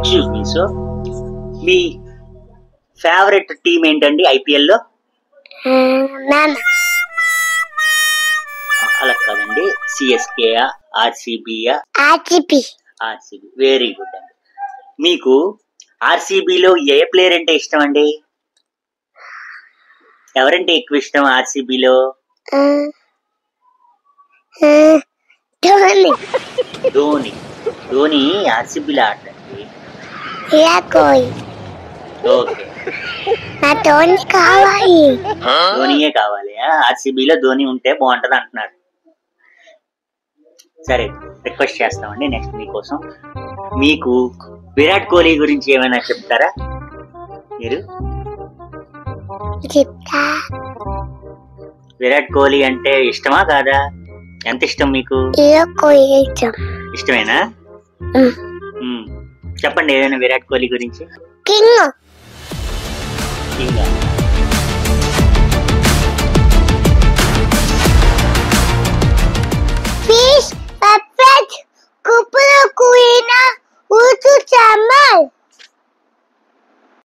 Excuse me so మీ favourite team ఏంటండి IPL లో? అలా కాదండి, సిఎస్కేయా, ఆర్సీబీయా? ఆర్సీబీ. వెరీ గుడ్ అండి. మీకు ఆర్సీబీలో ఏ ప్లేయర్ అంటే ఇష్టం అండి? ఎవరంటే ఎక్కువ ఇష్టం ఆర్సీబీలో? ధోని. ధోని ఆర్సీబీలో ఆడతాండి. ఓకే, ధోనియే కావాలి. ఆర్సీబీలో ధోని ఉంటే బాగుంటది అంటున్నారు. సరే, రిక్వెస్ట్ చేస్తామండి నెక్స్ట్ మీకోసం. మీకు విరాట్ కోహ్లీ గురించి ఏమైనా చెప్తారా మీరు? విరాట్ కోహ్లీ అంటే ఇష్టమా కాదా? ఎంత ఇష్టం మీకు? ఇష్టమేనా? చెప్పండి ఏదైనా విరాట్ కోహ్లీ గురించి. Fish, a pet, couple of queen,